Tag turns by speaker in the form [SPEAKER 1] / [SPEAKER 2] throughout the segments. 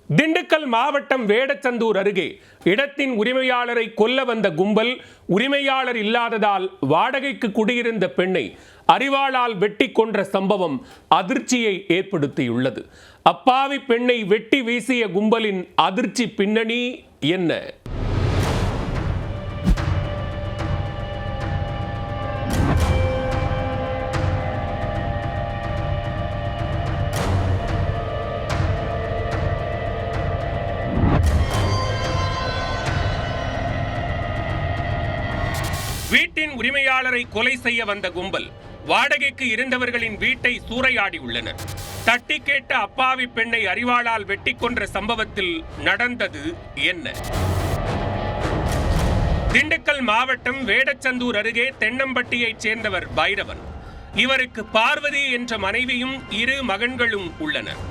[SPEAKER 1] திண்டுக்கல் மாவட்டம் வேடச்சந்தூர் அருகே இடத்தின் உரிமையாளரை கொல்ல வந்த கும்பல் உரிமையாளர் இல்லாததால் வாடகைக்கு குடியிருந்த பெண்ணை அரிவாளால் வெட்டி கொன்ற சம்பவம் அதிர்ச்சியை ஏற்படுத்தியுள்ளது. அப்பாவி பெண்ணை வெட்டி வீசிய கும்பலின் அதிர்ச்சி பின்னணி என்ன? வீட்டின் உரிமையாளரை கொலை செய்ய வந்த கும்பல் வாடகைக்கு இருந்தவர்களின் வீட்டை சூறையாடி உள்ளனர். தட்டி கேட்ட அப்பாவி பெண்ணை அரிவாளால் வெட்டி கொன்ற சம்பவத்தில் நடந்தது என்ன? திண்டுக்கல் மாவட்டம் வேடச்சந்தூர் அருகே தென்னம்பட்டியைச் சேர்ந்தவர் பைரவன். இவருக்கு பார்வதி என்ற மனைவியும் 2 மகன்களும் உள்ளனர்.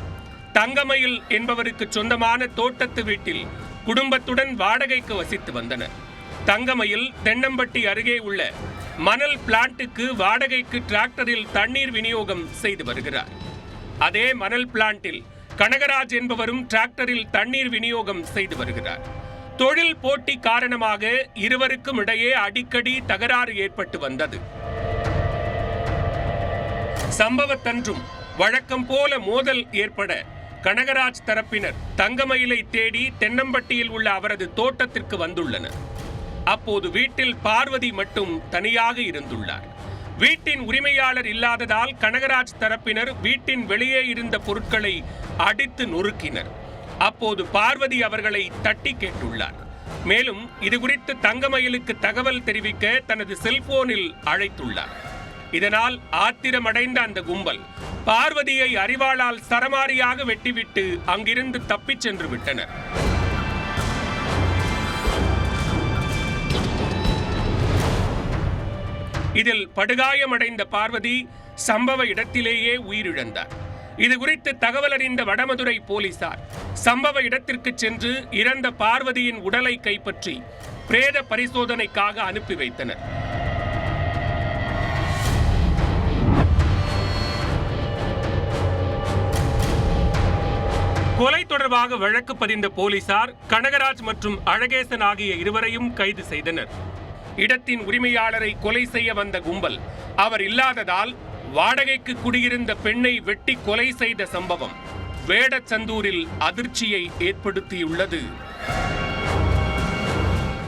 [SPEAKER 1] தங்கமயில் என்பவருக்கு சொந்தமான தோட்டத்து வீட்டில் குடும்பத்துடன் வாடகைக்கு வசித்து வந்தனர். தங்கமயில் தென்னம்பட்டி அருகே உள்ள மணல் பிளான்ட்டுக்கு வாடகைக்கு டிராக்டரில் தண்ணீர் விநியோகம் செய்து வருகிறார். அதே மணல் பிளான்ட்டில் கனகராஜ் என்பவரும் டிராக்டரில் தண்ணீர் விநியோகம் செய்து வருகிறார். தொழில் போட்டி காரணமாக இருவருக்கும் இடையே அடிக்கடி தகராறு ஏற்பட்டு வந்தது. சம்பவத்தன்றும் வழக்கம் போல மோதல் ஏற்பட கனகராஜ் தரப்பினர் தங்கமயிலை தேடி தென்னம்பட்டியில் உள்ள அவரது தோட்டத்திற்கு வந்துள்ளனர். அப்போது வீட்டில் பார்வதி மட்டும் தனியாக இருந்துள்ளார். வீட்டின் உரிமையாளர் இல்லாததால் கனகராஜ் தரப்பினர் வீட்டின் வெளியே இருந்த பொருட்களை அடித்து நொறுக்கினர். அப்போது பார்வதி அவர்களை தட்டி கேட்டுள்ளார். மேலும் இதுகுறித்து தங்கமயிலுக்கு தகவல் தெரிவிக்க தனது செல்போனில் அழைத்துள்ளார். இதனால் ஆத்திரமடைந்த அந்த கும்பல் பார்வதியை அரிவாளால் சரமாரியாக வெட்டிவிட்டு அங்கிருந்து தப்பிச் சென்று விட்டனர். இதில் படுகாயமடைந்த பார்வதி சம்பவ இடத்திலேயே உயிரிழந்தார். இது குறித்து தகவல் அறிந்த வடமதுரை போலீசார் சம்பவ இடத்திற்கு சென்று இறந்த பார்வதியின் உடலை கைப்பற்றி பிரேத பரிசோதனைக்காக அனுப்பி வைத்தனர். கொலை தொடர்பாக வழக்கு பதிந்த போலீசார் கனகராஜ் மற்றும் அழகேசன் ஆகிய இருவரையும் கைது செய்தனர். இடத்தின் உரிமையாளரை கொலை செய்ய வந்த கும்பல் அவர் இல்லாததால் வாடகைக்கு குடியிருந்த பெண்ணை வெட்டி கொலை செய்த சம்பவம் வேடச்சந்தூரில் அதிர்ச்சியை ஏற்படுத்தியுள்ளது.